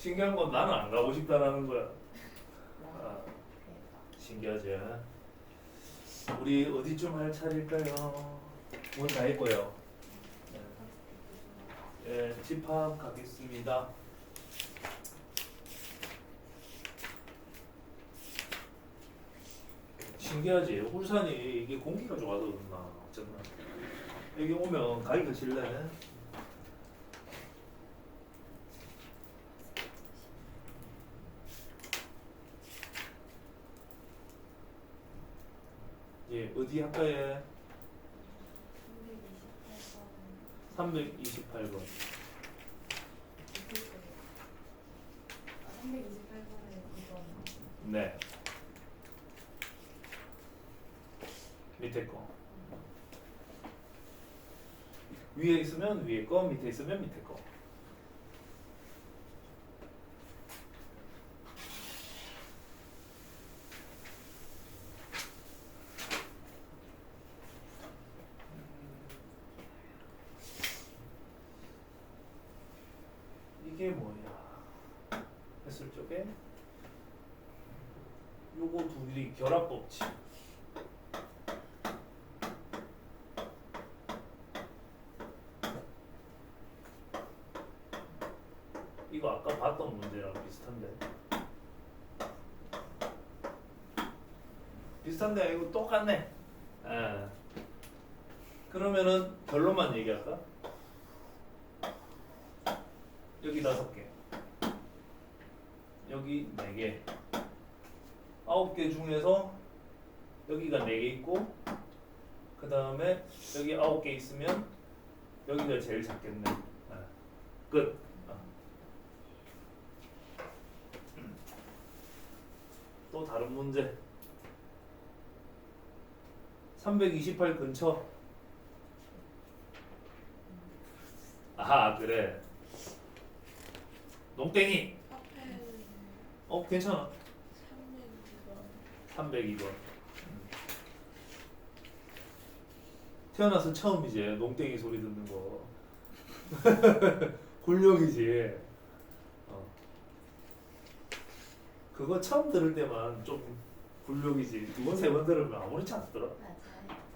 신기한 건 나는 안 가고 싶다라는 거야. 아, 신기하지? 우리 어디쯤 할 차례일까요? 문 다 했고요. 예, 집합 가겠습니다. 신기하지? 울산이 이게 공기가 좋아서 그렇나 어쩌나. 여기 오면 가기가 싫네. 예, 어디 학과에? 328번. 328번에 이건 네. 밑에 거. 위에 있으면 위에 거, 밑에 있으면 밑에 거. 이게 뭐야? 했을 적에 요거 둘이 결합 법칙. 이거 아까 봤던 문제랑 비슷한데. 비슷한데 이거 똑같네. 아. 그러면은 결론만 얘기할까? 여기 5개, 여기 4개, 9개 중에서 여기가 4개 있고, 그 다음에 여기 9개 있으면 여기가 제일 작겠네. 아. 끝. 또 다른 문제. 328 근처. 아, 그래. 농땡이. 앞에 괜찮아. 302번 302번. 태어나서 처음이지. 농땡이 소리 듣는 거. 굴욕이지. 그거 처음 들을 때만 좀 굴욕이지. 2번, 3번 들으면 아무렇지 않더라.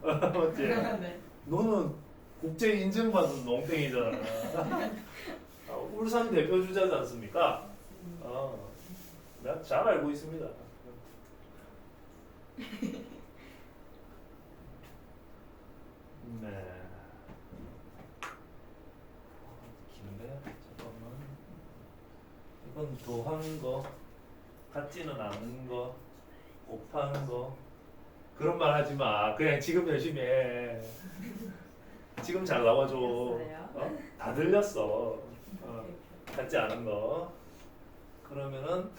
맞아요. 맞지? 네. 너는 국제 인증받은 농땡이잖아. 울산 대표 주자지 않습니까? 내가 잘 알고 있습니다. 네. 긴데? 잠깐만. 이건 더한 거, 같지는 않은 거, 곱하는 거. 그런 말 하지 마. 그냥 지금 열심히 해. 지금 잘 나와줘. 들렸어요? 다 들렸어. 같지 않은 거. 그러면은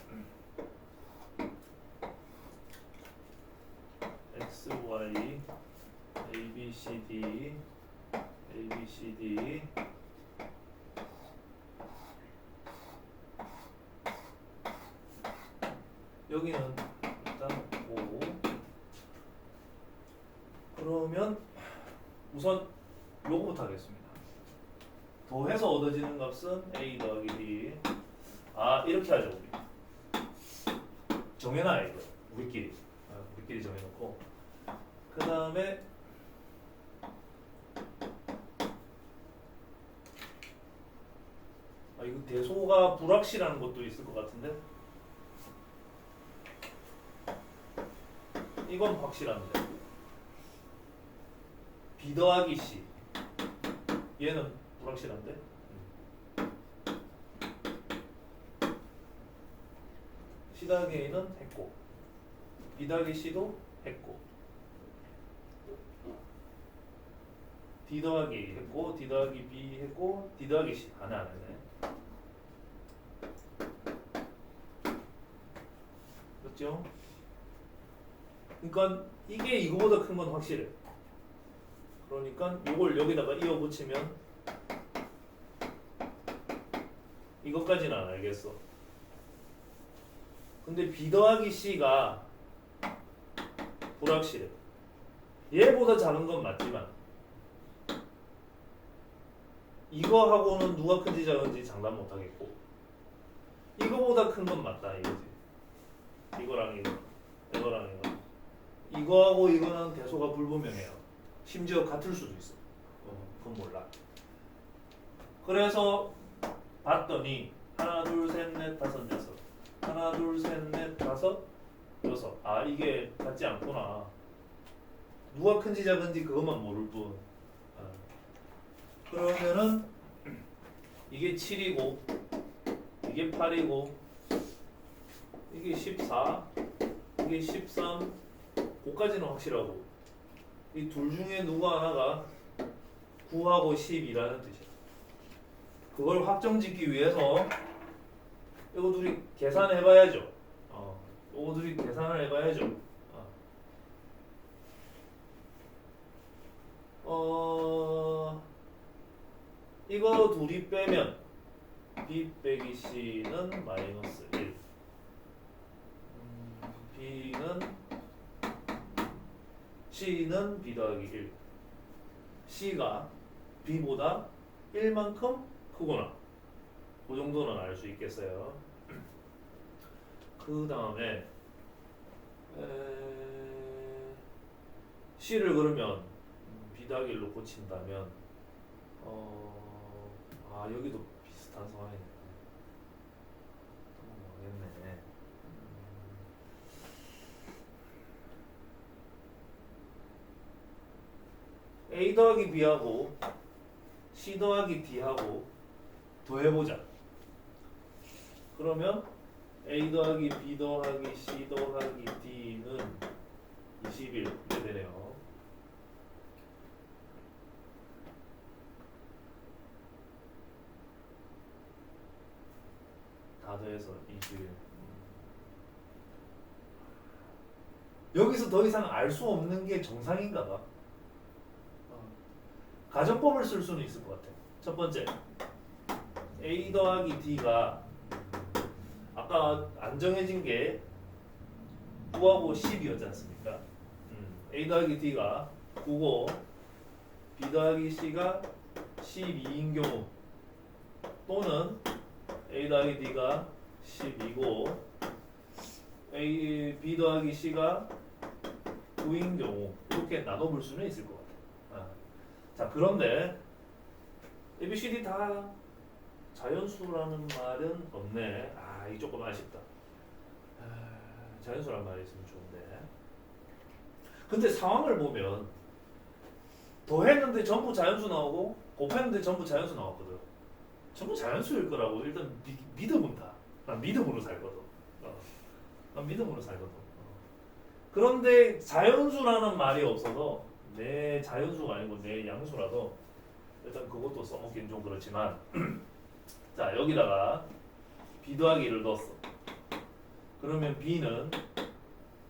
x, y, a, b, c, d, a, b, c, d. 여기는 일단 O. 그러면 우선 요거부터 하겠습니다. 더해서 얻어지는 값은 a 더하기 b. 아, 이렇게 하죠 우리. 정해놔 이거. 우리끼리. 우리끼리 정해놓고. 그 다음에 이거 대소가 불확실한 것도 있을 것 같은데. 이건 확실한데. b 더하기 c. 얘는 불확실한데. c 더하기 a는 했고, b 더하기 c도 했고, d 더하기 a 했고, d 더하기 b 했고, d 더하기 c 안 했네. 그렇죠? 그러니까 이게 이거보다 큰 건 확실해. 그러니까 이걸 여기다가 이어 붙이면 이것까지는 안 알겠어. 근데 b 더하기 c가 불확실해. 얘보다 작은 건 맞지만 이거하고는 누가 큰지 작은지 장담 못하겠고, 이거보다 큰 건 맞다 이거지. 이거랑 이거랑 이거. 이거하고 이거는 대소가 불분명해요. 심지어 같을 수도 있어. 그건 몰라. 그래서 봤더니 하나 둘 셋 넷 다섯 여섯 하나 둘 셋 넷 다섯 여섯. 아 이게 같지 않구나. 누가 큰지 작은지 그것만 모를 뿐. 그러면은 이게 7이고 이게 8이고 이게 14 이게 13 그까지는 확실하고 이 둘 중에 누구 하나가 9하고 10이라는 뜻이야. 그걸 확정짓기 위해서 이거 둘이 계산해 봐야죠. 이거 둘이 계산을 해 봐야죠. 이거 둘이 빼면 B 빼기 C는 마이너스 1 C는 B 더하기 1 C가 B보다 1만큼 크구나. 그 정도는 알 수 있겠어요. 그 다음에 C를 그러면 B 더하기 1로 고친다면 여기도 비슷한 상황이네. 모르겠네. A 더하기 B하고 C 더하기 D하고 더해보자. 그러면 A 더하기 B 더하기 C 더하기 D는 21 이렇게 되네요. 다 더해서 21. 여기서 더 이상 알 수 없는 게 정상인가 봐. 가정법을 쓸 수는 있을 것 같아. 첫 번째, A 더하기 D가 아까 안 정해진 게 9하고 10이었지 않습니까? A 더하기 D가 9고 B 더하기 C가 12인 경우 또는 A 더하기 D가 12고 B 더하기 C가 9인 경우 이렇게 나눠볼 수는 있을 것 같아. 자, 그런데 A, B, C, D 다 자연수라는 말은 없네. 이게 조금 아쉽다. 자연수라는 말이 있으면 좋은데. 근데 상황을 보면 더했는데 전부 자연수 나오고 곱했는데 전부 자연수 나왔거든. 전부 자연수일 거라고 일단 믿어본다. 난 믿음으로 살거든. 난 믿음으로 살거든. 그런데 자연수라는 말이 없어서 내 자연수가 아니고 내 양수라도 일단 그것도 써먹긴 좀 그렇지만 자 여기다가 B 더하기 1을 넣었어. 그러면 B는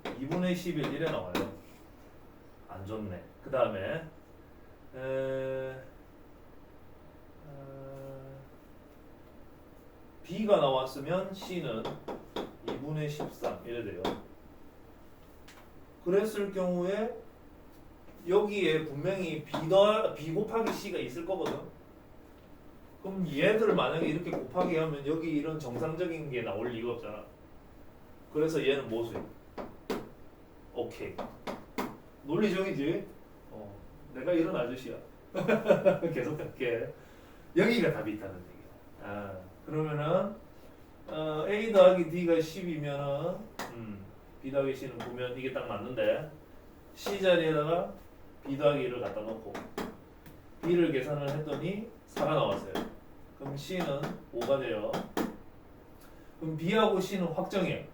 2분의 11 이래 나와요. 안 좋네. 그 다음에 B가 나왔으면 C는 2분의 13 이래 돼요. 그랬을 경우에 여기에 분명히 B 곱하기 C가 있을 거거든. 그럼 얘들 만약에 이렇게 곱하기 하면 여기 이런 정상적인 게 나올 리가 없잖아. 그래서 얘는 모수야. 오케이. 논리적이지? 내가 이런 아저씨야. 계속 할게. 여기가 답이 있다는 얘기야. 그러면은 A 더하기 D가 10이면은 B 더하기 C는 보면 이게 딱 맞는데 C 자리에다가 B 더하기 1을 갖다 놓고 B를 계산을 했더니 4가 나왔어요. 그럼 C는 5가 돼요. 그럼 B하고 C는 확정이에요.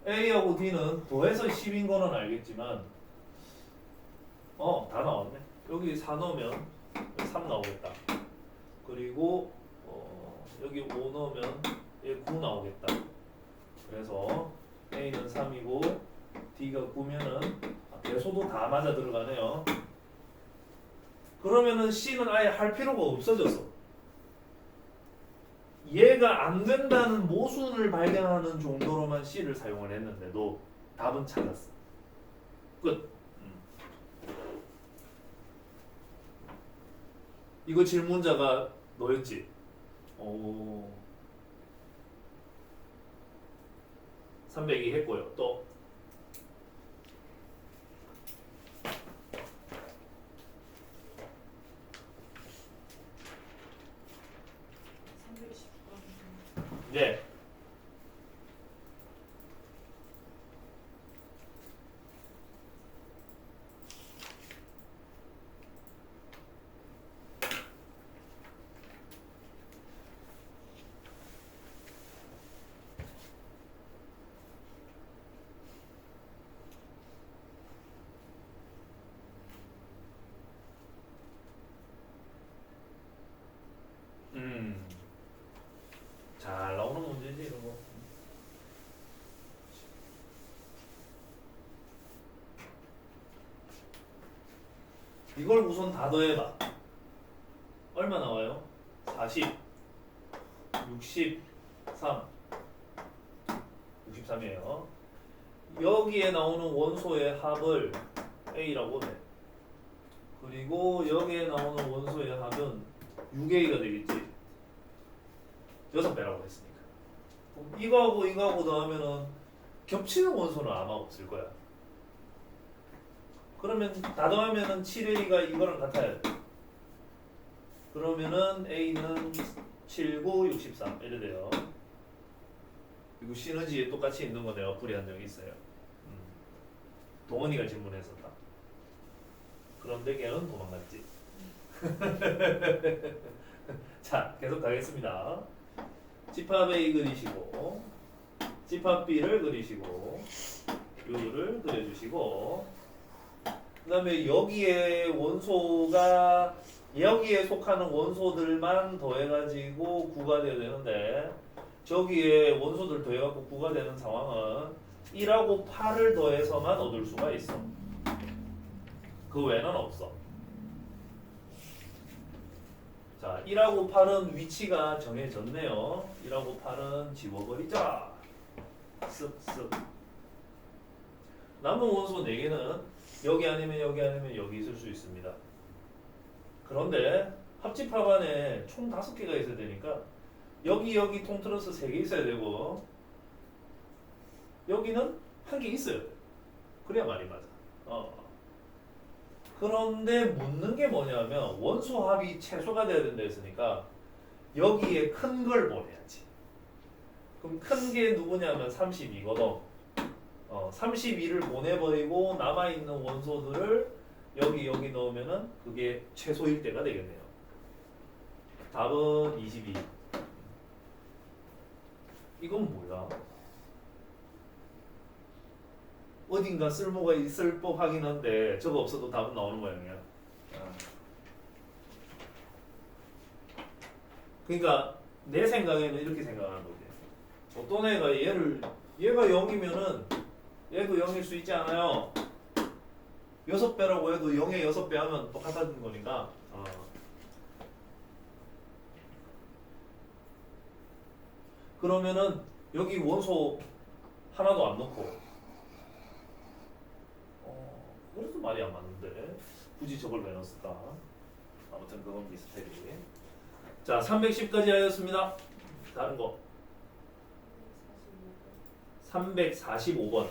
A하고 D는 더해서 10인 거는 알겠지만 다 나왔네. 여기 4 넣으면 3 나오겠다. 그리고 여기 5 넣으면 얘 9 나오겠다. 그래서 A는 3이고 D가 9면은 배소도 다 맞아 들어가네요. 그러면은 C는 아예 할 필요가 없어졌어. 얘가 안 된다는 모순을 발견하는 정도로만 C를 사용을 했는데도 답은 찾았어. 끝. 이거 질문자가 너였지? 302 했고요. 또 310번. 네. 잘 나오는 문제지 이런 거. 이걸 우선 다 더해봐. 얼마 나와요? 40, 63, 63이에요. 여기에 나오는 원소의 합을 A라고 해. 그리고 여기에 나오는 원소의 합은 6A가 되겠지. 6배라고 했으니까. 그럼 이거하고 이거하고 더하면은 겹치는 원소는 아마 없을 거야. 그러면 다 더하면은 7A가 이거랑 같아야 돼. 그러면은 A는 7, 9, 63 이래 돼요. 그리고 시너지에 똑같이 있는 거 내가 풀이한 적이 있어요. 동원이가 질문했었다. 그런데 걔는 도망갔지. 자, 계속 가겠습니다. 집합 A 그리시고, 집합 B를 그리시고, 요를 그려주시고, 그 다음에 여기에 원소가 여기에 속하는 원소들만 더해가지고 9가 되어야 되는데 저기에 원소들 더해갖고 9가 되는 상황은 1하고 8을 더해서만 얻을 수가 있어. 그 외에는 없어. 자, 1하고 8은 위치가 정해졌네요. 1하고 8은 지워버리자. 쓱쓱. 남은 원소 4개는 여기 아니면 여기 아니면 여기 있을 수 있습니다. 그런데 합집합 안에 총 5개가 있어야 되니까 여기 통틀어서 3개 있어야 되고 여기는 1개 있어야 돼. 그래야 말이 맞아. 그런데 묻는 게 뭐냐면 원소 합이 최소가 돼야 된다 했으니까 여기에 큰 걸 보내야지. 그럼 큰 게 누구냐면 32거든. 32를 보내버리고 남아있는 원소들을 여기 넣으면은 그게 최소일 때가 되겠네요. 답은 22. 이건 뭐야? 어딘가 쓸모가 있을 법하긴 한데 저거 없어도 답은 나오는 모양이야. 그러니까 내 생각에는 이렇게 생각하는 거지. 어떤 애가 얘가 0이면은 얘도 0일 수 있지 않아요? 6배라고 해도 0에 6배 하면 똑같은 거니까. 그러면은 여기 원소 하나도 안 넣고 그래도 말이 안 맞는데 굳이 저걸 왜 넣었을까? 아무튼 그건 미스테리. 자, 310까지 하였습니다. 다른 거 345번.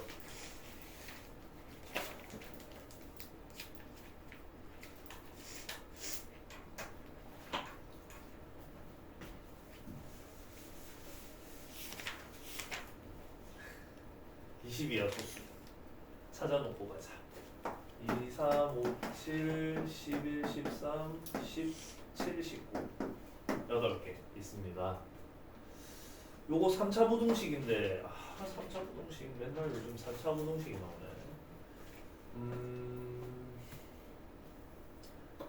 이야 도수 찾아놓고 가자. 2, 3, 5, 7, 11, 13, 17, 19 8개 있습니다. 요거 3차 부등식인데 3차 부등식 맨날 요즘 4차 부등식이 나오네.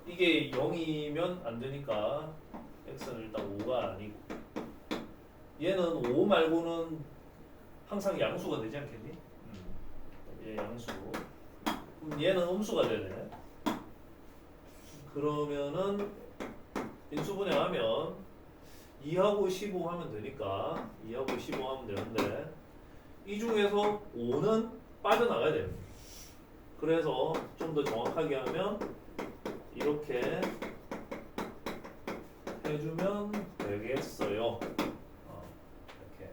이게 0이면 안 되니까 x는 일단 5가 아니고 얘는 5 말고는 항상 양수가 되지 않겠니? 얘 양수. 그럼 얘는 음수가 되네. 그러면은 인수분해하면 2하고 15 하면 되니까 2하고 15 하면 되는데 이 중에서 5는 빠져나가야 됩니다. 그래서 좀 더 정확하게 하면 이렇게 해주면 되겠어요. 이렇게.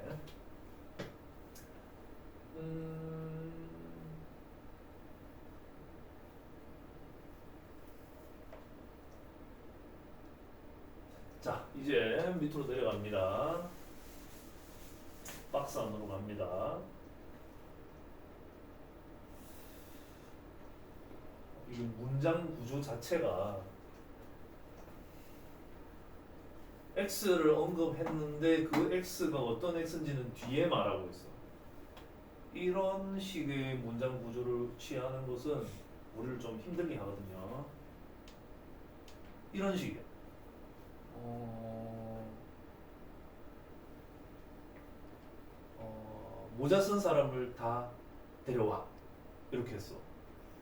이제 밑으로 내려갑니다. 박스 안으로 갑니다. 이 문장 구조 자체가 X를 언급했는데 그 X가 어떤 X인지는 뒤에 말하고 있어. 이런 식의 문장 구조를 취하는 것은 우리를 좀 힘들게 하거든요. 이런 식이야. 모자 쓴 사람을 다 데려와. 이렇게 했어.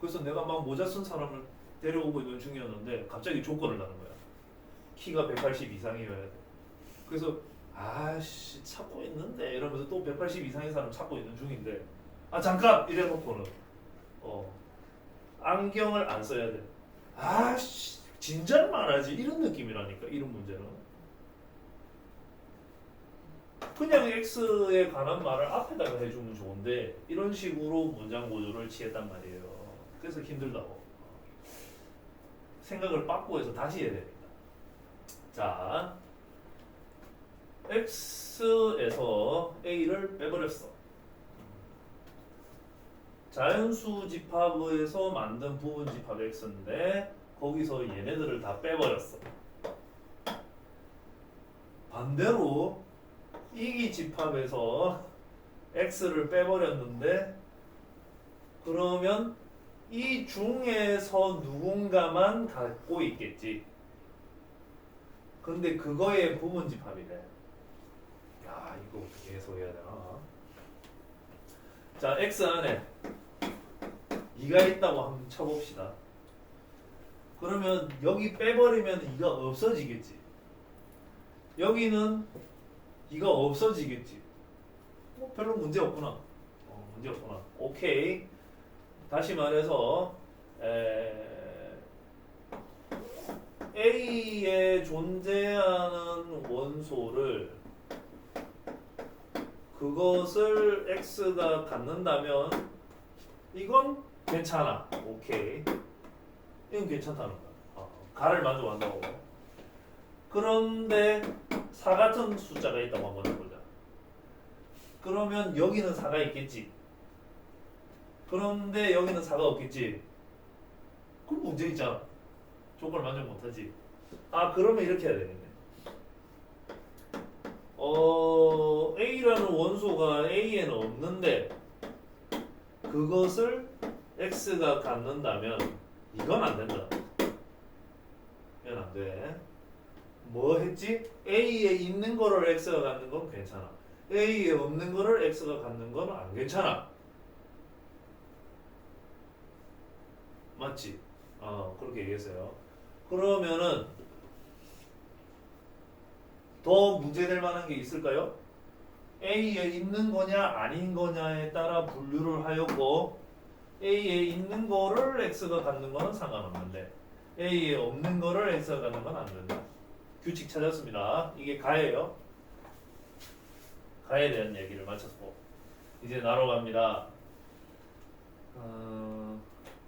그래서 내가 막 모자 쓴 사람을 데려오고 있는 중이었는데 갑자기 조건을 다는 거야. 키가 180 이상이어야 돼. 그래서 아씨 찾고 있는데 이러면서 또 180 이상의 사람 찾고 있는 중인데 아 잠깐 이래놓고는 안경을 안 써야 돼. 아씨 진작 말하지 이런 느낌이라니까 이런 문제는. 그냥 X에 관한 말을 앞에다가 해주면 좋은데 이런 식으로 문장 구조를 취했단 말이에요. 그래서 힘들다고. 생각을 바꾸어서 다시 해야 됩니다. 자, X에서 A를 빼버렸어. 자연수 집합에서 만든 부분 집합 X인데 거기서 얘네들을 다 빼버렸어. 반대로 이기 집합에서 X를 빼버렸는데 그러면 이 중에서 누군가만 갖고 있겠지. 근데 그거의 부분 집합이래. 야 이거 어떻게 해석해야 되나? 자 X 안에 2가 있다고 한번 쳐봅시다. 그러면 여기 빼버리면 2가 없어지겠지. 여기는 2가 없어지겠지. 별로 문제 없구나. 문제 없구나. 오케이. 다시 말해서 A에 존재하는 원소를 그것을 X가 갖는다면 이건 괜찮아. 오케이. 이건 괜찮다는 거야. 가를 만족한다고. 그런데 4 같은 숫자가 있다고 한번 해보자. 그러면 여기는 4가 있겠지. 그런데 여기는 4가 없겠지. 그럼 문제 있잖아. 조건을 만족 못하지. 그러면 이렇게 해야 되겠네. A라는 원소가 A에는 없는데 그것을 X가 갖는다면 이건 안 된다. 이건 안 돼. 뭐 했지? A에 있는 거를 X가 갖는 건 괜찮아. A에 없는 거를 X가 갖는 건 안 괜찮아. 맞지? 그렇게 얘기했어요. 그러면은 더 문제될 만한 게 있을까요? A에 있는 거냐 아닌 거냐에 따라 분류를 하였고 A에 있는 거를 X가 갖는 거는 상관없는데 A에 없는 거를 X가 갖는 건 안 된다. 규칙 찾았습니다. 이게 가예요. 가에 대한 얘기를 마쳤고 이제 나로 갑니다.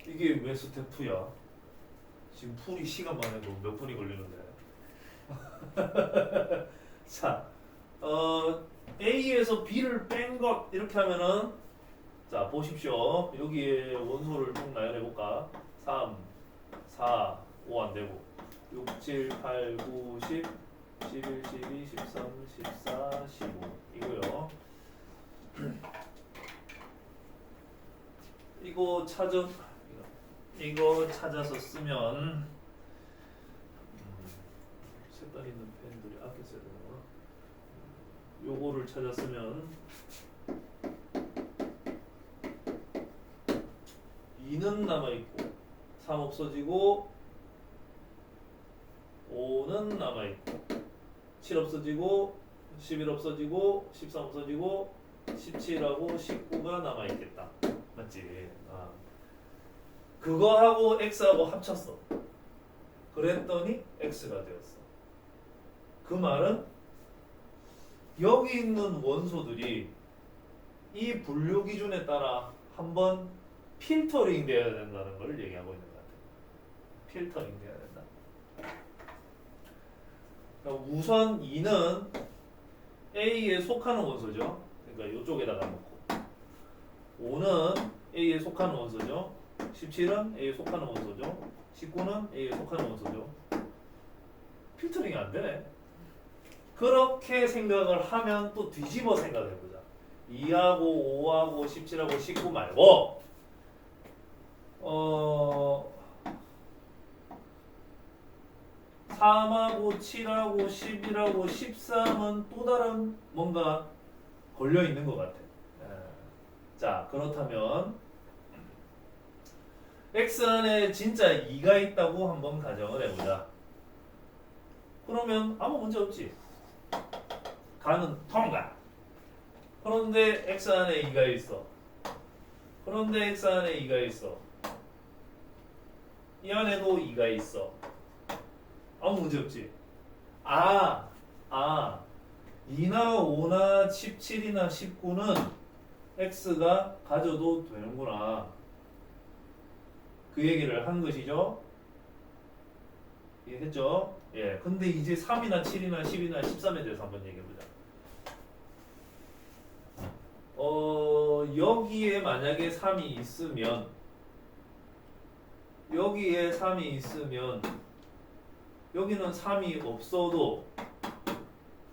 이게 왜 스텝2야? 지금 풀이 시간만 해도 몇 분이 걸리는데. 자, A에서 B를 뺀 것 이렇게 하면은 자 보십시오. 여기에 원소를 쭉 나열해 볼까? 3, 4, 5 안 되고 6, 7, 8, 9, 10, 11, 12, 13, 14, 15 이거요. 이거 찾아서 쓰면 색깔 있는 펜들이 아껴 써야 되나? 요거를 찾았으면 2는 남아있고 3 없어지고 5는 남아있고 7 없어지고 11 없어지고 13 없어지고 17하고 19가 남아있겠다. 맞지? 그거하고 X하고 합쳤어. 그랬더니 X가 되었어. 그 말은 여기 있는 원소들이 이 분류 기준에 따라 한번 필터링 돼야 된다는 걸 얘기하고 있는 것 같아요. 필터링 돼야 된다. 그러니까 우선 2는 A에 속하는 원소죠. 그러니까 이쪽에다가 놓고 5는 A에 속하는 원소죠. 17은 A에 속하는 원소죠. 19는 A에 속하는 원소죠. 필터링이 안 되네. 그렇게 생각을 하면 또 뒤집어 생각해보자. 2하고 5하고 17하고 19 말고 3하고 7하고 11하고 13은 또 다른 뭔가 걸려 있는 것 같아. 자, 그렇다면 X 안에 진짜 2가 있다고 한번 가정을 해보자. 그러면 아무 문제 없지. 가는 통과. 그런데 X 안에 2가 있어. 그런데 X 안에 2가 있어. 이 안에도 2가 있어. 아무 문제 없지. 2나 5나 17이나 19는 X가 가져도 되는구나. 그 얘기를 한 것이죠. 이해했죠? 예. 근데 이제 3이나 7이나 10이나 13에 대해서 한번 얘기해보자. 여기에 만약에 3이 있으면 여기에 3이 있으면 여기는 3이 없어도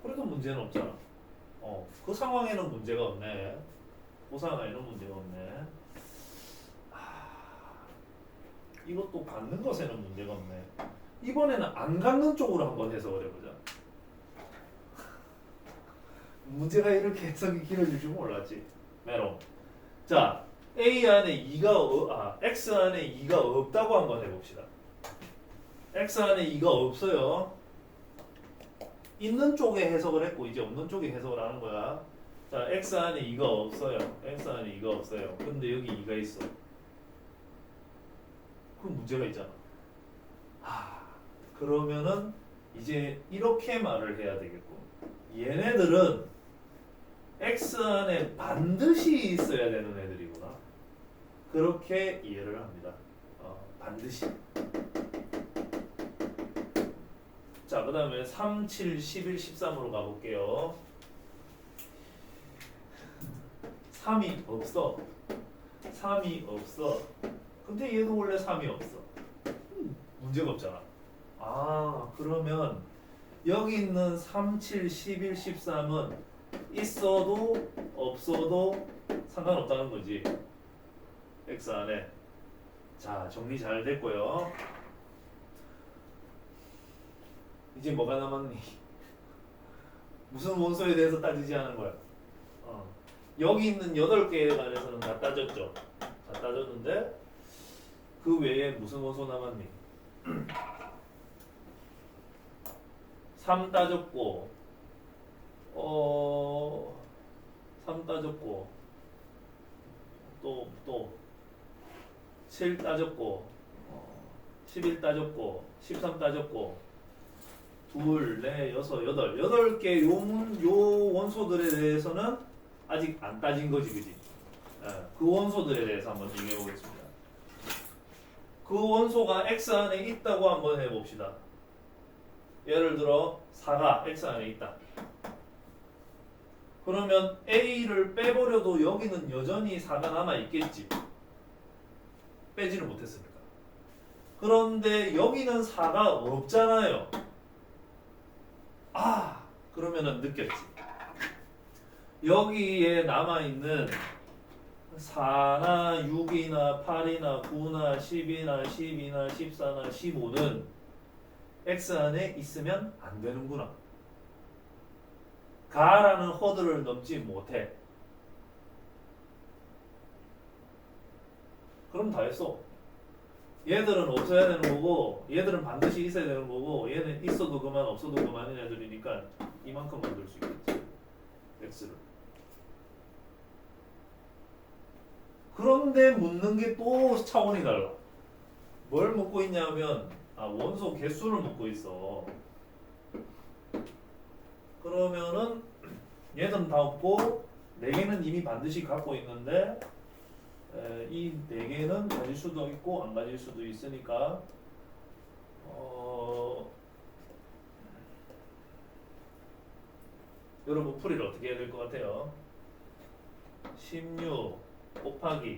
그래도 문제는 없잖아. 그 상황에는 문제가 없네. 그 상황에는 문제가 없네. 이것도 갖는 것에는 문제가 없네. 이번에는 안 갖는 쪽으로 한번 해석을 해보자. 문제가 이렇게 해석이 길어질 줄 몰랐지. 메롱. 자, A 안에 2가 X 안에 2가 없다고 한번 해봅시다. X 안에 2가 없어요. 있는 쪽에 해석을 했고 이제 없는 쪽에 해석을 하는 거야. 자, X 안에 2가 없어요. X 안에 2가 없어요. 근데 여기 2가 있어. 그럼 문제가 있잖아. 그러면은 이제 이렇게 말을 해야 되겠고, 얘네들은 X 안에 반드시 있어야 되는 애들이구나. 그렇게 이해를 합니다. 반드시. 자, 그 다음에 3, 7, 11, 13으로 가볼게요. 3이 없어. 3이 없어. 근데 얘도 원래 3이 없어. 문제가 없잖아. 그러면 여기 있는 3, 7, 11, 13은 있어도 없어도 상관없다는 거지. X 안에. 자, 정리 잘 됐고요. 이제 뭐가 남았니? 무슨 원소에 대해서 따지지 않은 거야? 여기 있는 8개에 관해서는 다 따졌죠. 다 따졌는데 그 외에 무슨 원소 남았니? 3 따졌고 3 따졌고 또 7 따졌고 11 따졌고 13 따졌고 2, 4, 6, 8개 요 원소들에 대해서는 아직 안 따진 거지, 그지? 그 원소들에 대해서 한번 얘기해 보겠습니다. 그 원소가 X 안에 있다고 한번 해봅시다. 예를 들어 4가 X 안에 있다. 그러면 A를 빼버려도 여기는 여전히 4가 남아있겠지. 빼지를 못했으니까. 그런데 여기는 4가 없잖아요. 그러면은 느꼈지. 여기에 남아있는 4나 6이나 8이나 9나 10이나 12나 14나 15는 X 안에 있으면 안 되는구나. 가라는 허들을 넘지 못해. 그럼 다 했어. 얘들은 없어야 되는 거고 얘들은 반드시 있어야 되는 거고 얘는 있어도 그만 없어도 그만인 애들이니까 이만큼 만들 수 있겠지. X를. 그런데 묻는 게 또 차원이 달라. 뭘 묻고 있냐면 원소 개수를 묻고 있어. 그러면은 얘들은 다 없고 4개는 이미 반드시 갖고 있는데 이 4개는 가질 수도 있고 안 가질 수도 있으니까 여러분 풀이를 어떻게 해야 될 것 같아요? 16 곱하기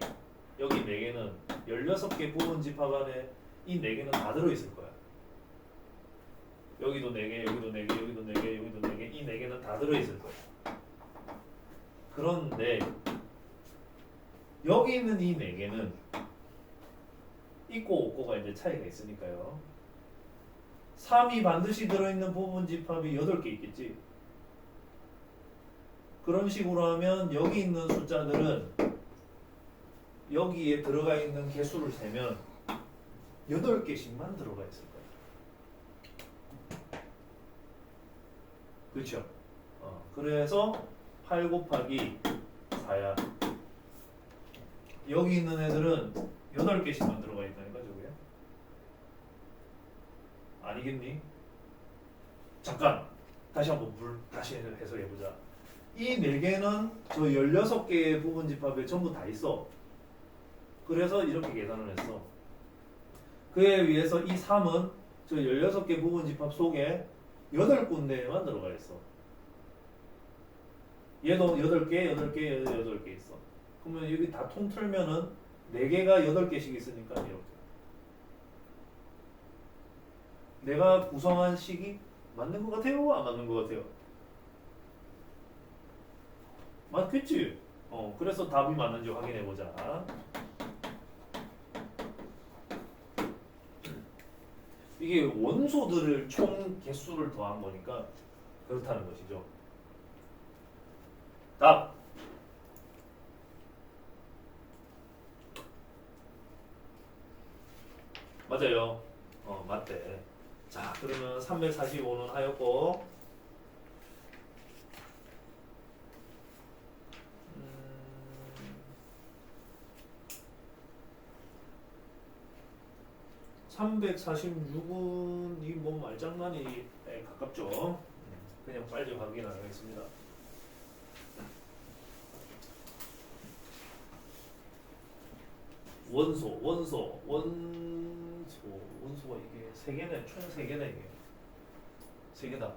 여기 4개는 16개 부분 집합 안에 이 4개는 다 들어있을 거야. 여기도 4개, 여기도 4개, 여기도 4개, 여기도 4개, 이 4개는 다 들어있을 거야. 그런데 여기 있는 이 4개는 있고 없고가 이제 차이가 있으니까요. 3이 반드시 들어있는 부분 집합이 8개 있겠지. 그런 식으로 하면 여기 있는 숫자들은 여기에 들어가 있는 개수를 세면 8개씩만 들어가 있을 거야. 그렇죠? 그래서 8 곱하기 4야. 여기 있는 애들은 8개씩만 들어가 있다니까 저게. 아니겠니? 잠깐 다시 한번 다시 해석해보자. 이 4개는 저 16개의 부분 집합에 전부 다 있어. 그래서 이렇게 계산을 했어. 그에 의해서 이 3은 저 16개 부분 집합 속에 8군데에만 들어가 있어. 얘도 8개, 8개, 8개 있어. 그러면 여기 다 통틀면은 4개가 8개씩 있으니까 이렇게. 내가 구성한 식이 맞는 것 같아요? 안 맞는 것 같아요? 맞겠지? 그래서 답이 맞는지 확인해 보자. 이게 원소들을 총 개수를 더한 거니까 그렇다는 것이죠. 답! 맞아요. 맞대. 자, 그러면 345는 하였고, 346은 이 뭐 말장난이 가깝죠. 그냥 빨리 확인하겠습니다. 원소가 이게 3개네, 총 3개네 이게. 3개다.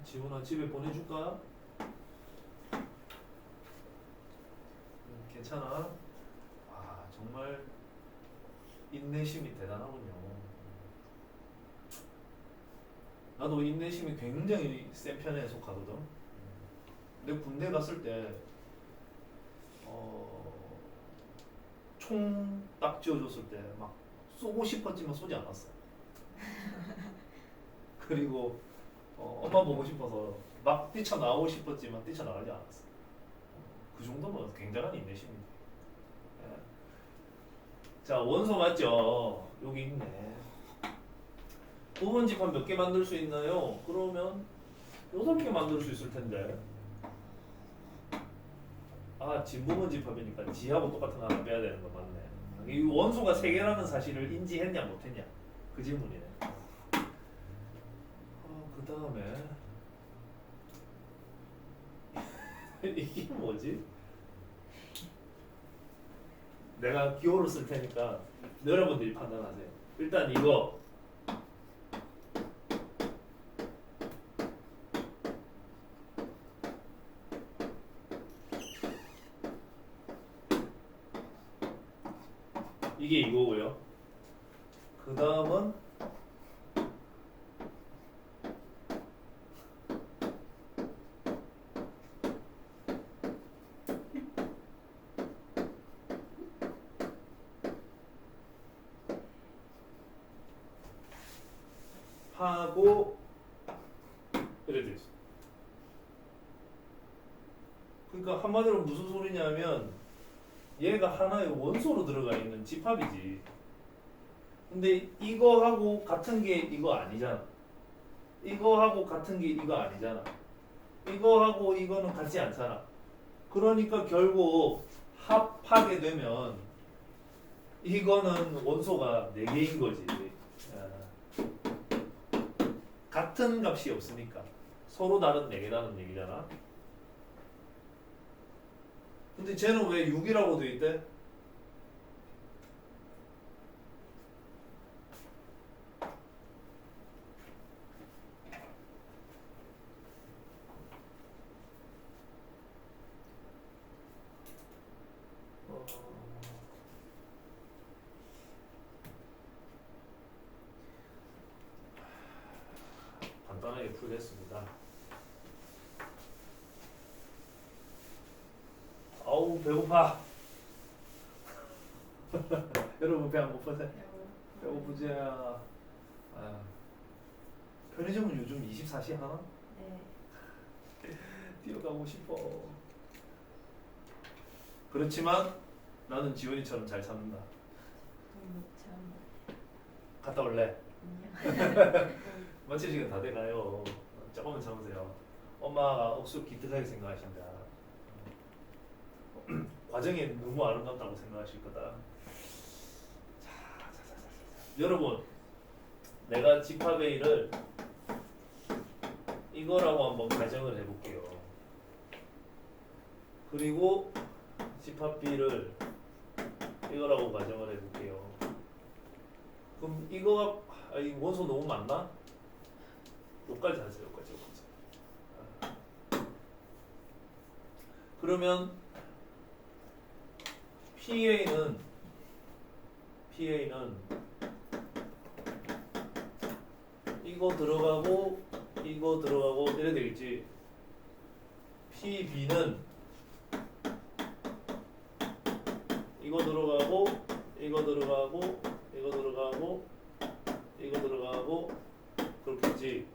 지훈아 집에 보내줄까? 괜찮아? 아 정말 인내심이 대단하군요. 나도 인내심이 굉장히 센 편에 속하거든. 내 군대 갔을 때 총 딱 쥐어줬을 때 막 쏘고 싶었지만 쏘지 않았어. 그리고 엄마 보고 싶어서 막 뛰쳐나오고 싶었지만 뛰쳐나가지 않았어. 그 정도면 굉장한 인내심입니다. 예. 자, 원소 맞죠? 여기 있네. 부분 집합 몇 개 만들 수 있나요? 그러면 8개 만들 수 있을 텐데. 아, 진부분 집합이니까 지하고 똑같은 거 하나 빼야 되는 거 맞네. 이 원소가 3개라는 사실을 인지했냐 못했냐 그 질문이네. 그 다음에 이게 뭐지? 내가 기호를 쓸 테니까 여러분들이 판단하세요. 일단 이거 이게 이거고요. 그 다음은 하고 이래 돼 있어. 그러니까 한마디로 무슨 소리냐면 얘가 하나의 원소로 들어가 있는 집합이지. 근데 이거하고 같은 게 이거 아니잖아. 이거하고 같은 게 이거 아니잖아. 이거하고 이거는 같지 않잖아. 그러니까 결국 합하게 되면 이거는 원소가 4개인 거지. 같은 값이 없으니까 서로 다른 4개라는 얘기잖아. 근데 쟤는 왜 6이라고 돼 있대? 간단하게 풀겠습니다. 아우 배고파. 여러분 배 안 고프세요? 배고프지? 아, 편의점은 요즘 24시 하나? 네. 뛰어가고 싶어. 그렇지만 나는 지원이처럼 잘 참는다. 참. 갔다 올래? 아니요. 마칠 시간 다 돼가요. 조금만 참으세요. 엄마가 억수 기특하게 생각하신다. 과정이 너무 아름답다고 생각하실 거다. 여러분, 내가 집합A를 이거라고 한번 가정을 해볼게요. 그리고 집합B를 이거라고 가정을 해볼게요. 그럼 이거가 이 원소 너무 많나? 여기까지 하세요. 여기까지. 그러면 PA는 이거 들어가고 이래 되겠지. PB는 이거 들어가고 그렇겠지.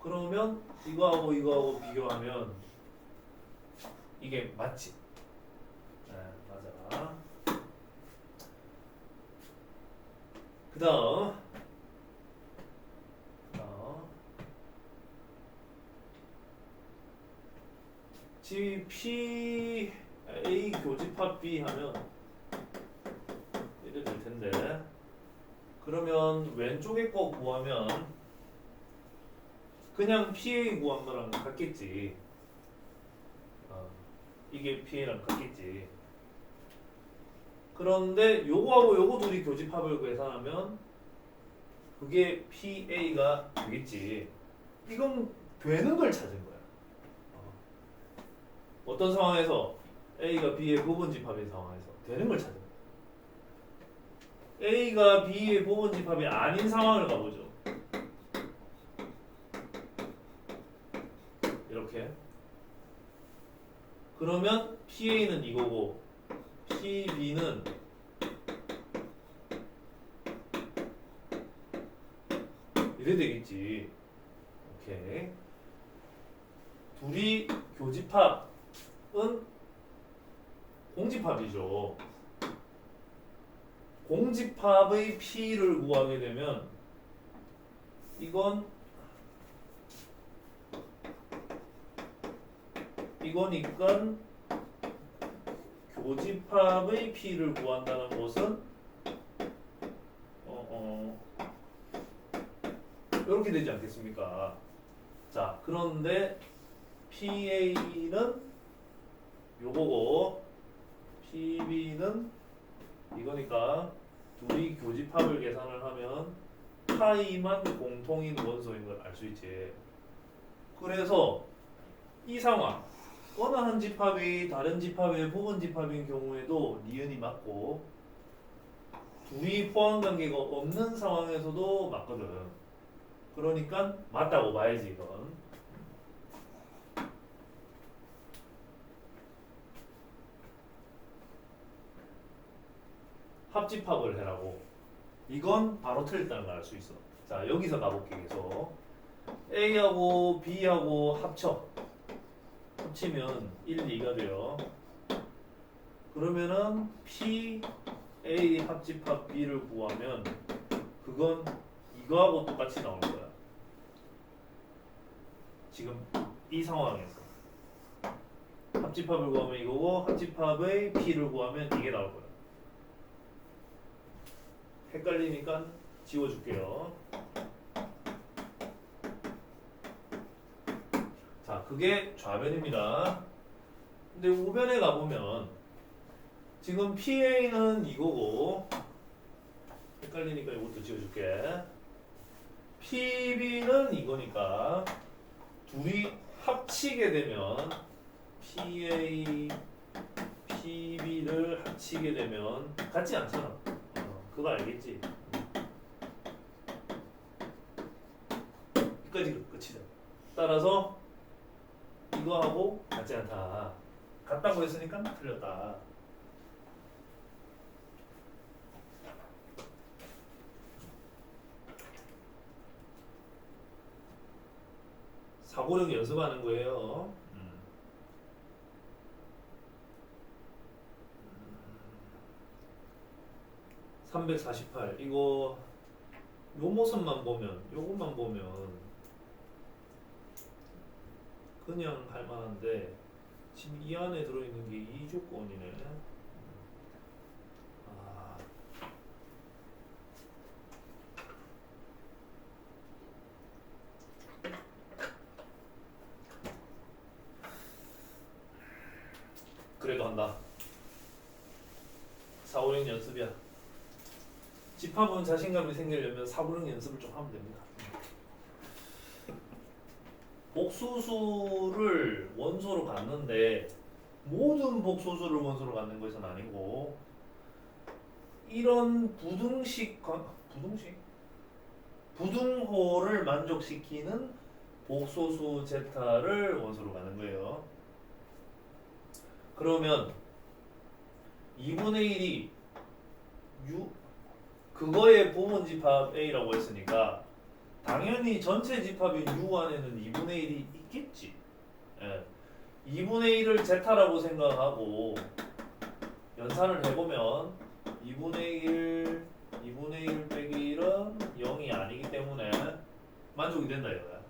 그러면 이거하고 비교하면 이게 맞지? 네, 맞아. 그다음 P A 교집합 B 하면 이래 될 텐데. 그러면 왼쪽에 거 구하면 그냥 PA 구한 거랑 같겠지. 이게 PA랑 같겠지. 그런데 요거하고 요거 둘이 교집합을 계산하면 그게 PA가 되겠지. 이건 되는 걸 찾은 거야. 어떤 상황에서 A가 B의 부분집합인 상황에서 되는 걸 찾은 거야. A가 B의 부분집합이 아닌 상황을 가보죠. 이렇게. 그러면 PA는 이거고 PB는 이래 되겠지. 오케이. 둘이 교집합은 공집합이죠. 공집합의 P를 구하게 되면 이거니까 교집합의 P를 구한다는 것은 이렇게 되지 않겠습니까? 자, 그런데 PA는 요거고 PB는 이거니까 둘이 교집합을 계산을 하면 파이만 공통인 원소인 걸 알 수 있지. 그래서 이 상황 어느 한 집합이 다른 집합의 부분집합인 경우에도 니은이 맞고 둘이 포함관계가 없는 상황에서도 맞거든. 그러니까 맞다고 봐야지 이건. 합집합을 해라고. 이건 바로 틀렸다는 걸 알 수 있어. 자, 여기서 가볼게. 계속 A하고 B하고 합치면 1, 2가 돼요. 그러면은 P, A 합집합 B를 구하면 그건 이거하고 똑같이 나올 거야. 지금 이 상황에서 합집합을 구하면 이거고 합집합의 P를 구하면 이게 나올 거야. 헷갈리니까 지워줄게요. 자, 그게 좌변입니다. 근데 우변에 가보면 지금 PA는 이거고 헷갈리니까 이것도 지워줄게. PB는 이거니까 둘이 합치게 되면 PA, PB를 합치게 되면 같지 않잖아. 그거 알겠지? 끝까지 끝이다. 따라서 이거하고 같지 않다. 같다고 했으니까 틀렸다. 사고력 연습하는 거예요. 348 이거 요 모습만 보면 요것만 보면 그냥 할 만한데 지금 이 안에 들어있는 게 이 조건이네. 아. 그래도 한다. 456 연습이야. 집합은 자신감이 생기려면 456 연습을 좀 하면 됩니다. 복소수를 원소로 갖는데 모든 복소수를 원소로 갖는 것은 아니고 이런 부등호를 만족시키는 복소수 제타를 원소로 갖는 거예요. 그러면 2분의 1이 그거의 부분 집합 A라고 했으니까 당연히 전체 집합인 U 안에는 2분의 1이 있겠지. 예. 2분의 1을 제타라고 생각하고 연산을 해보면 2분의 1 빼기 1은 0이 아니기 때문에 만족이 된다 이거야.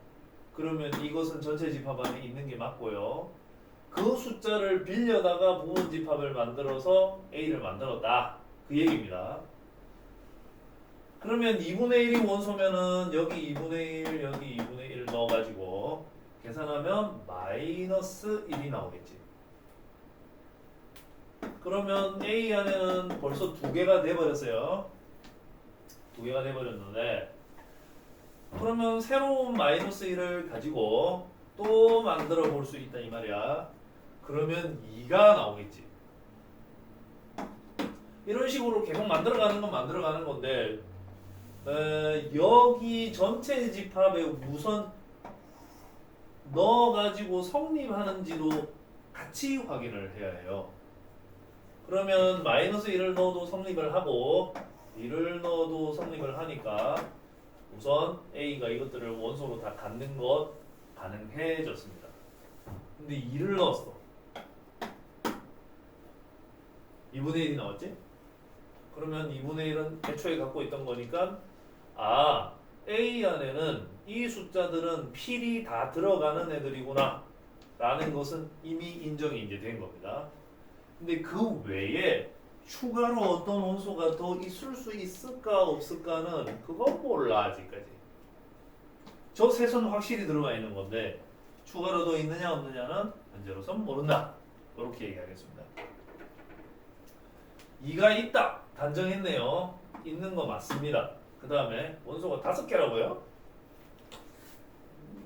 그러면 이것은 전체 집합 안에 있는 게 맞고요. 그 숫자를 빌려다가 부분 집합을 만들어서 A를 만들었다. 그 얘기입니다. 그러면 2분의 1이 원소면은 여기 2분의 1, 여기 2분의 1 넣어가지고 계산하면 마이너스 1이 나오겠지. 그러면 A 안에는 벌써 두 개가 돼버렸어요. 두 개가 돼버렸는데 그러면 새로운 마이너스 1을 가지고 또 만들어 볼 수 있다 이 말이야. 그러면 2가 나오겠지. 이런 식으로 계속 만들어가는 건 만들어가는 건데 여기 전체 집합에 우선 넣어가지고 성립하는지도 같이 확인을 해야 해요. 그러면 마이너스 1을 넣어도 성립을 하고 1을 넣어도 성립을 하니까 우선 A가 이것들을 원소로 다 갖는 것 가능해졌습니다. 근데 2를 넣었어. 2분의 1이 나왔지? 그러면 2분의 1은 애초에 갖고 있던 거니까 A 안에는 이 숫자들은 필이 다 들어가는 애들이구나 라는 것은 이미 인정이 이제 된 겁니다. 근데 그 외에 추가로 어떤 원소가 더 있을 수 있을까 없을까는 그건 몰라 아직까지. 저 셋은 확실히 들어가 있는 건데 추가로 더 있느냐 없느냐는 현재로선 모른다. 이렇게 얘기하겠습니다. 2가 있다. 단정했네요. 있는 거 맞습니다. 그 다음에 원소가 5개라고요?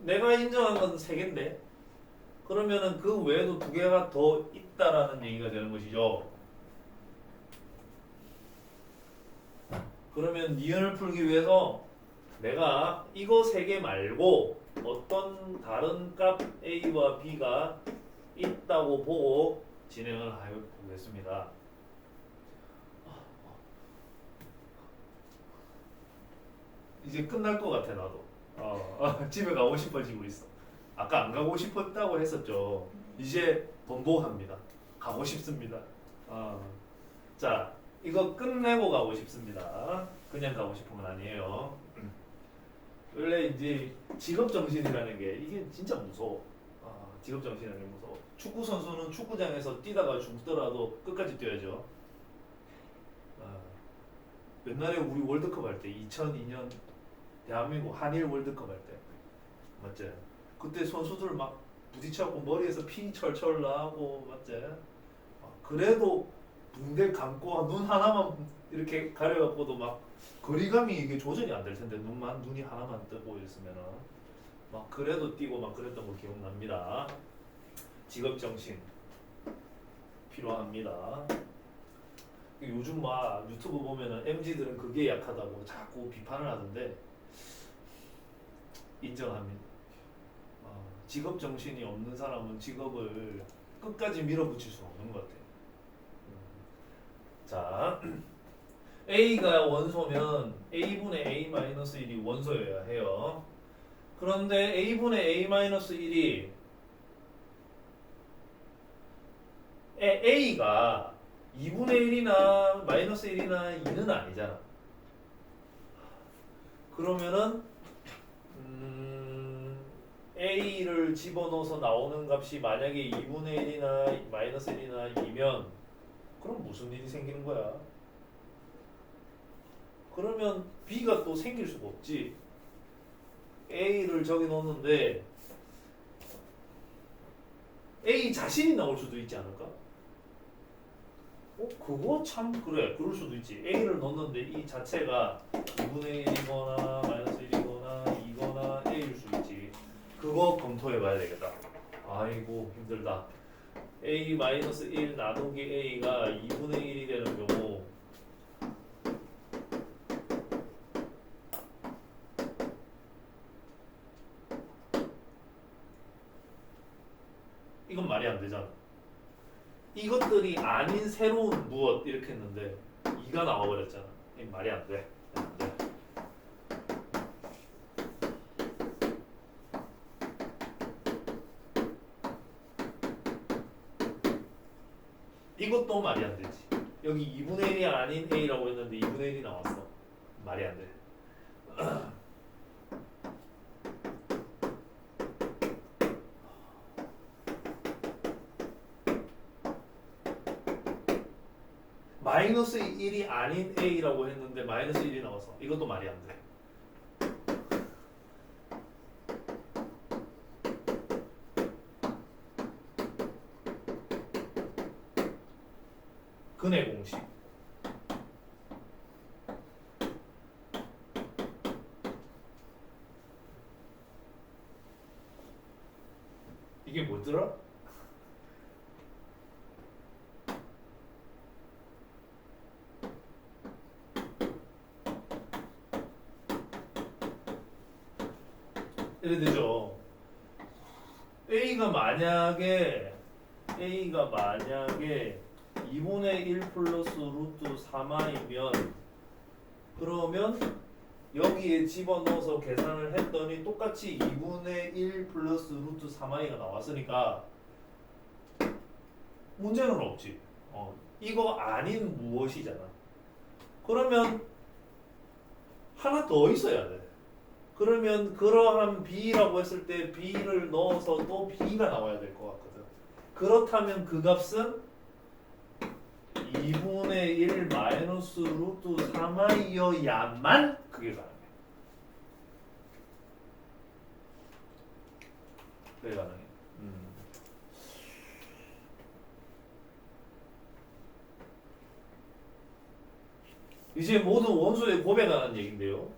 내가 인정한 건 3개인데 그러면은 그 외에도 2개가 더 있다라는 얘기가 되는 것이죠. 그러면 니은을 풀기 위해서 내가 이거 3개 말고 어떤 다른 값 A와 B가 있다고 보고 진행을 해보겠습니다. 이제 끝날 것 같아 나도. 집에 가고 싶어지고 있어. 아까 안 가고 싶었다고 했었죠. 이제 번복합니다. 가고 싶습니다. 자, 이거 끝내고 가고 싶습니다. 그냥 가고 싶은 건 아니에요. 원래 이제 직업정신이라는 게 이게 진짜 무서워. 직업정신이라는 게 무서워. 축구 선수는 축구장에서 뛰다가 죽더라도 끝까지 뛰어야죠. 옛날에 우리 월드컵 할 때 2002년 대한민국 한일 월드컵 할 때 맞지? 그때 선수들 막 부딪혀갖고 머리에서 피 철철 나고 맞지? 그래도 붕대 감고 눈 하나만 이렇게 가려갖고도 막 거리감이 이게 조절이 안 될 텐데 눈이 하나만 뜨고 있으면은 막 그래도 뛰고 막 그랬던 거 기억납니다. 직업정신 필요합니다. 요즘 막 유튜브 보면은 MZ들은 그게 약하다고 자꾸 비판을 하던데 인정합니다. 직업 정신이 없는 사람은 직업을 끝까지 밀어붙일 수 없는 것 같아요. 자, A가 원소면 A분의 A-1이 원소여야 해요. 그런데 A분의 A-1이 A가 2분의 1이나 마이너스 1이나 2는 아니잖아. 그러면은 A를 집어넣어서 나오는 값이 만약에 2분의 1이나 마이너스 1이나 2면 그럼 무슨 일이 생기는 거야? 그러면 B가 또 생길 수가 없지. A를 저기 넣었는데 A 자신이 나올 수도 있지 않을까? 그거 참 그래. 그럴 수도 있지. A를 넣었는데 이 자체가 2분의 1이거나 마이너스 1이거나 2거나 A일 수 있지. 그거 검토해 봐야 되겠다. 아이고 힘들다. A-1 나누기 A가 2분의 1이 되는 경우 이건 말이 안 되잖아. 이것들이 아닌 새로운 무엇 이렇게 했는데 2가 나와버렸잖아. 이 말이 안 돼. 안 돼. 이것도 말이 안 되지. 여기 2분의 1이 아닌 A라고 했는데 2분의 1이 나왔어. 말이 안 돼. 마이너스 1이 아닌 A라고 했는데 마이너스 1이 나왔어. 이것도 말이 안 돼. 근의 공식. 이게 뭐더라? 이래 되죠. A가 만약에 2분의 1 플러스 루트 3i면 그러면 여기에 집어넣어서 계산을 했더니 똑같이 2분의 1 플러스 루트 3i가 나왔으니까 문제는 없지. 이거 아닌 무엇이잖아. 그러면 하나 더 있어야 돼. 그러면 그러한 B라고 했을 때 B를 넣어서 또 B가 나와야 될 것 같거든. 그렇다면 그 값은 2분의 1 마이너스 루트 3i여야만 그게 가능해. 그게 가능해. 이제 모든 원소의 곱에 관한 얘기인데요.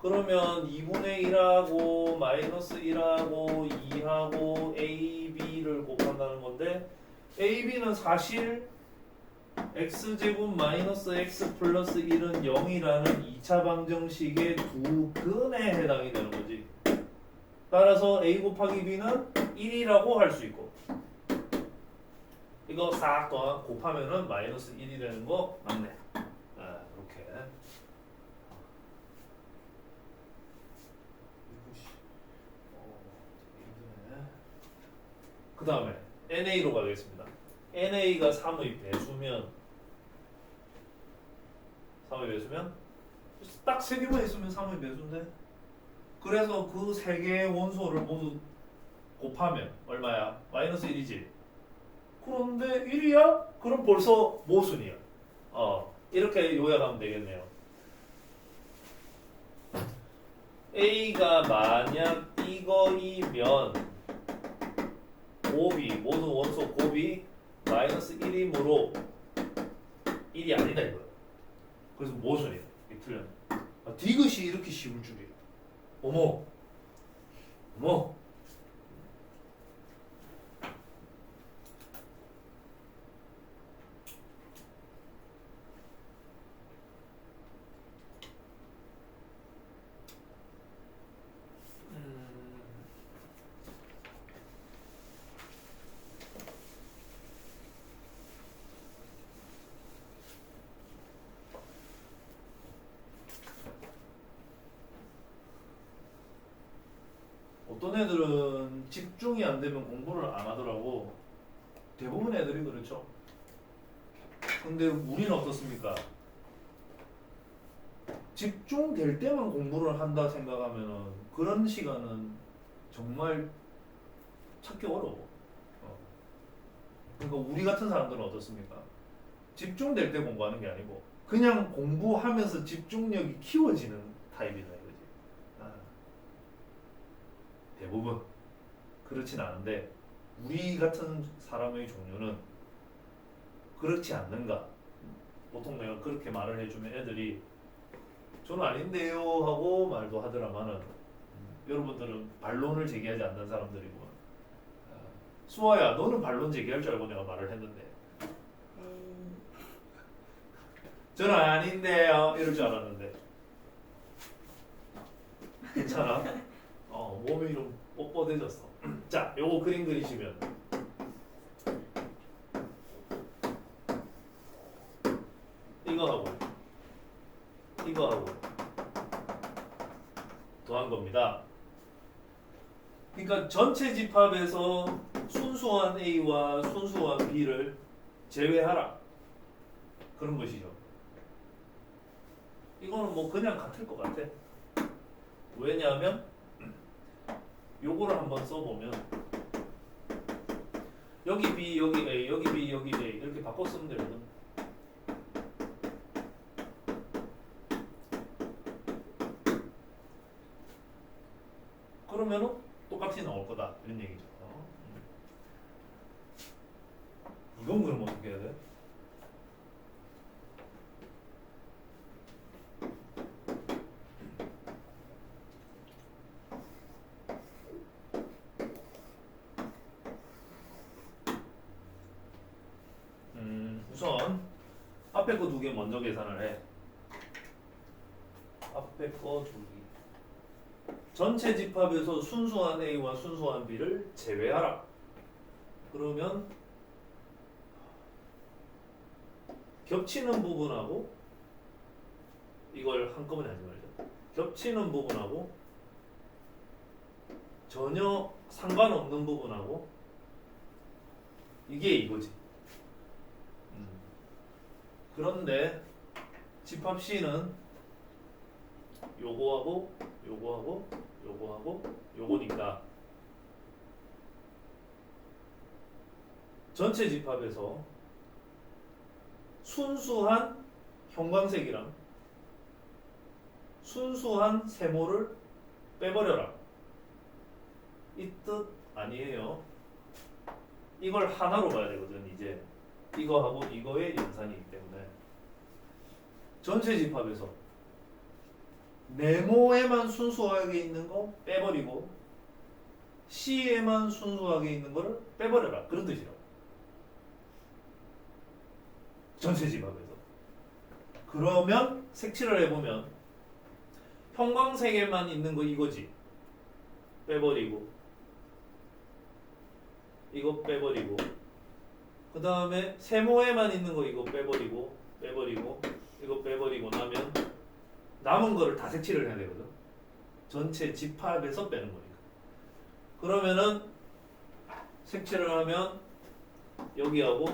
그러면 2분의 1하고 마이너스 1하고 2하고 AB를 곱한다는 건데 AB는 사실 x제곱 마이너스 x 플러스 1은 0이라는 2차 방정식의 두 근에 해당이 되는 거지. 따라서 a 곱하기 b는 1이라고 할 수 있고 이거 싹 곱하면은 마이너스 1이 되는 거 맞네. 이렇게. 그 다음에 NA로 가겠습니다. NA가 3의 배수면 딱 3개만 있으면 3의 배수인데 그래서 그 3개의 원소를 모두 곱하면 얼마야? 마이너스 1이지. 그런데 1이야? 그럼 벌써 모순이야. 이렇게 요약하면 되겠네요. A가 만약 이거이면 곱이 모든 원소 곱이 마이너스 1이므로 1이 아니다 이거야. 그래서 모순이야. 이게 틀렸네. 디귿이 이렇게 쉬울 줄이야. 어머. 어떤 애들은 집중이 안 되면 공부를 안 하더라고. 대부분 애들이 그렇죠. 근데 우리는 어떻습니까? 집중될 때만 공부를 한다 생각하면은 그런 시간은 정말 찾기 어려워. 그러니까 우리 같은 사람들은 어떻습니까? 집중될 때 공부하는 게 아니고 그냥 공부하면서 집중력이 키워지는 타입이다 이거지. 대부분 그렇진 않은데 우리 같은 사람의 종류는 그렇지 않는가? 보통 내가 그렇게 말을 해주면 애들이 저는 아닌데요 하고 말도 하더라마는 여러분들은 반론을 제기하지 않는 사람들이고 수아야 너는 반론 제기할 줄 알고 내가 말을 했는데 저는 아닌데요 이럴 줄 알았는데 괜찮아? 몸이 좀 뻣뻣해졌어. 자 요거 그림 그리시면 이거하고 더한 겁니다. 그러니까 전체 집합에서 순수한 A와 순수한 B를 제외하라 그런 것이죠. 이거는 뭐 그냥 같을 것 같아. 왜냐하면 요거를 한번 써보면 여기 B, 여기 A, 여기 B, 여기 A 이렇게 바꿔 쓰면 되거든. 그러면은 똑같이 나올 거다 이런 얘기죠. 이건 그럼 어떻게 해야 돼? 우선 앞에 거 두 개 먼저 계산을 해. 앞에 거 두 개. 전체 집합에서 순수한 A와 순수한 B를 제외하라. 그러면 겹치는 부분하고 이걸 한꺼번에 하지 말자. 겹치는 부분하고 전혀 상관없는 부분하고 이게 이거지. 그런데 집합 C는 요거하고 요거하고 요거하고 요거니까 전체 집합에서 순수한 형광색이랑 순수한 세모를 빼버려라. 이 뜻 아니에요. 이걸 하나로 봐야 되거든. 이제 이거하고 이거의 연산이기 때문에 전체 집합에서 네모에만 순수하게 있는 거 빼버리고 C에만 순수하게 있는 거를 빼버려라. 그런 뜻이라고. 전체 집합에서. 그러면 색칠을 해보면 형광색에만 있는 거 이거지. 빼버리고 이거 빼버리고 그 다음에 세모에만 있는 거 이거 빼버리고 이거 빼버리고 나면 남은 거를 다 색칠을 해야 되거든. 전체 집합에서 빼는 거니까. 그러면은 색칠을 하면 여기하고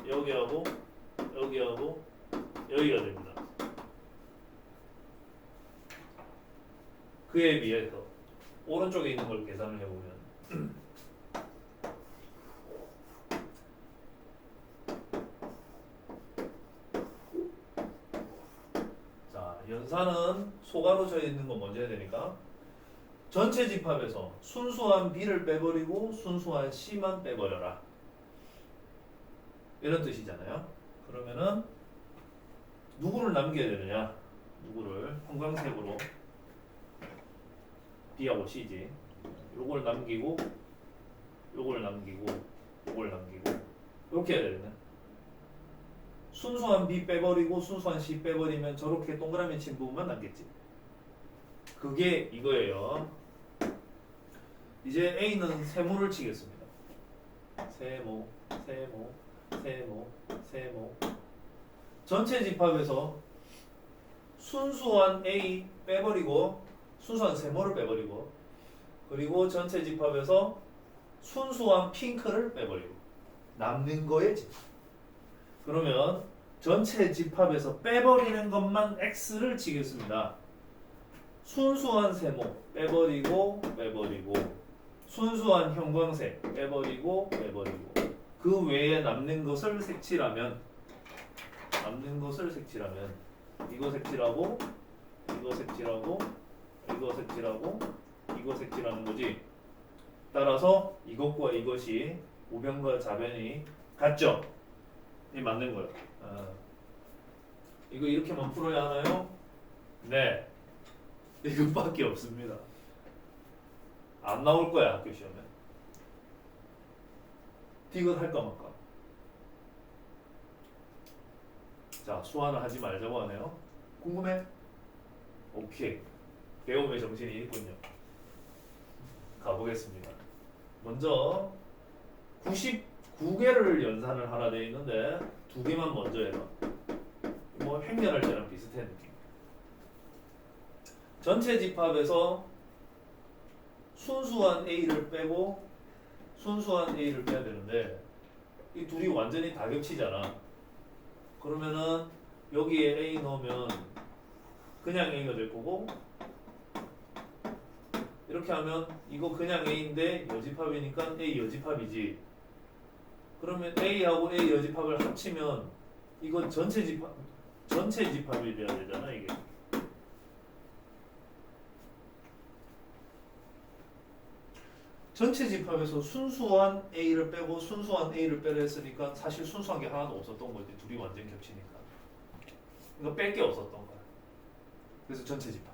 여기하고 여기하고 여기가 됩니다. 그에 비해서 오른쪽에 있는 걸 계산을 해보면 자, 연산은 소가로 져 있는 거 먼저 해야 되니까 전체 집합에서 순수한 B를 빼버리고 순수한 C만 빼버려라. 이런 뜻이잖아요. 그러면은 누구를 남겨야 되느냐? 누구를 형광색으로 B하고 C지. 요걸 남기고 요걸 남기고 요걸 남기고 이렇게 해야 되겠네. 순수한 B 빼버리고 순수한 C 빼버리면 저렇게 동그라미 친 부분만 남겠지. 그게 이거예요. 이제 A는 세모를 치겠습니다. 세모, 세모, 세모, 세모. 전체 집합에서 순수한 A 빼버리고 순수한 세모를 빼버리고 그리고 전체 집합에서 순수한 핑크를 빼버리고 남는 거에 집합. 그러면 전체 집합에서 빼버리는 것만 x를 치겠습니다. 순수한 세모 빼버리고 순수한 형광색 빼버리고 그 외에 남는 것을 색칠하면 이거 색칠하고 이거 색칠하는 거지. 따라서 이것과 이것이 우변과 좌변이 같죠? 이 맞는 거예요. 이거 이렇게만 풀어야 하나요? 네. 이것밖에 없습니다. 안 나올 거야 학교 시험에. 디귿 할까 말까. 자, 수화는 하지 말자고 하네요. 궁금해? 오케이. 배움의 정신이 있군요. 가보겠습니다. 먼저 99개를 연산을 하라 되어 있는데 2개만 먼저 해봐. 뭐 행렬할 때랑 비슷한 느낌. 전체 집합에서 순수한 A를 빼고 순수한 A를 빼야 되는데 이 둘이 완전히 다 겹치잖아. 그러면은 여기에 A 넣으면 그냥 A가 될 거고, 이렇게 하면 이거 그냥 A인데 여집합이니까 A 여집합이지. 그러면 A하고 A 여집합을 합치면 이건 전체 집합이 돼야 되잖아 이게. 전체 집합에서 순수한 A를 빼고 순수한 A를 빼려 했으니까 사실 순수한 게 하나도 없었던 거지. 둘이 완전 겹치니까. 그러니까 뺄 게 없었던 거야. 그래서 전체 집합.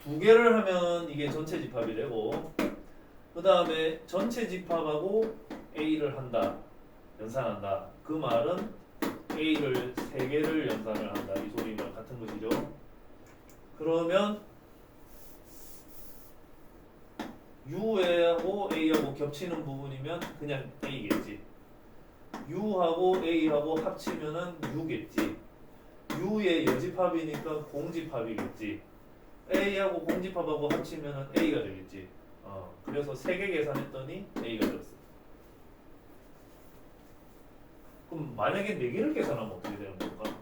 2개를 하면 이게 전체 집합이 되고, 그 다음에 전체 집합하고 A를 한다. 연산한다. 그 말은 A를 3개를 연산을 한다. 이 소리랑 같은 것이죠. 그러면 U하고 A하고 겹치는 부분이면 그냥 A겠지. U하고 A하고 합치면은 U겠지. U의 여집합이니까 공집합이겠지. A하고 공집합하고 합치면은 A가 되겠지. 그래서 3개 계산했더니 A가 되었어. 그럼 만약에 4개를 계산하면 어떻게 되는 걸까?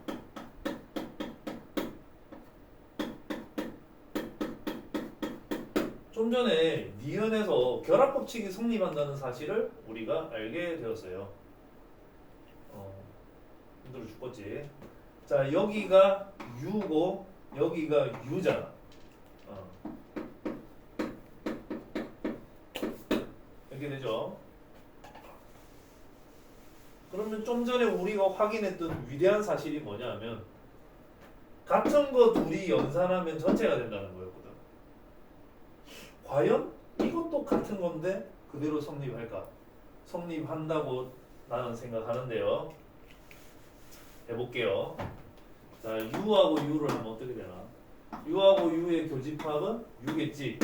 좀 전에 니은에서 결합법칙이 성립한다는 사실을 우리가 알게 되었어요. 힘들어 죽겠지. 자, 여기가 U고 여기가 U잖아. 이렇게 되죠. 그러면 좀 전에 우리가 확인했던 위대한 사실이 뭐냐면 같은 거 둘이 연산하면 전체가 된다는 거였거든. 과연 이것도 같은 건데 그대로 성립할까? 성립한다고 나는 생각하는데요. 해볼게요. 자, U하고 U를 하면 어떻게 되나? U하고 U의 교집합은 U겠지.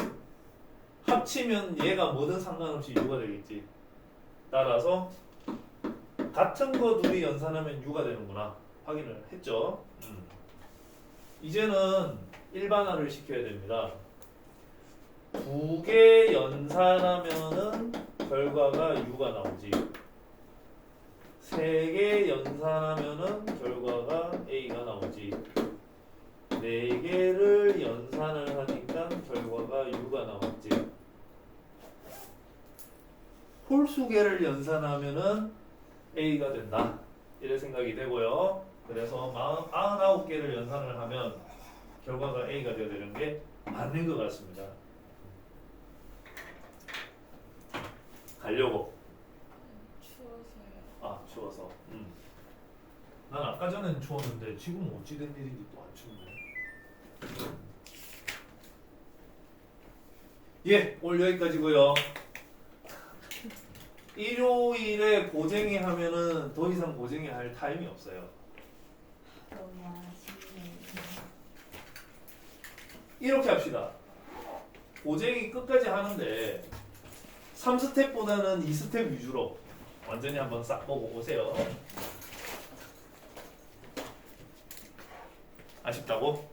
합치면 얘가 뭐든 상관없이 U가 되겠지. 따라서 같은 거 둘이 연산하면 U가 되는구나. 확인을 했죠. 이제는 일반화를 시켜야 됩니다. 2개 연산하면은 결과가 U가 나오지. 3개 연산하면은 결과가 A가 나오지. 4개를 연산을 하니까 결과가 U가 나왔지. 홀수개를 연산하면은 A가 된다. 이런 생각이 되고요. 그래서 49개를 연산을 하면 결과가 A가 되어야 되는 게 맞는 것 같습니다. 가려고. 추워서요. 아, 추워서. 난 아까 전엔 추웠는데 지금 어찌 된 일인지 또 안 춥네. 예, 오늘 여기까지고요. 일요일에 고쟁이 하면은 더 이상 고쟁이 할 타임이 없어요. 너무 아쉽네. 이렇게 합시다. 고쟁이 끝까지 하는데 3스텝보다는 2스텝 위주로 완전히 한번 싹 보고 오세요. 아쉽다고?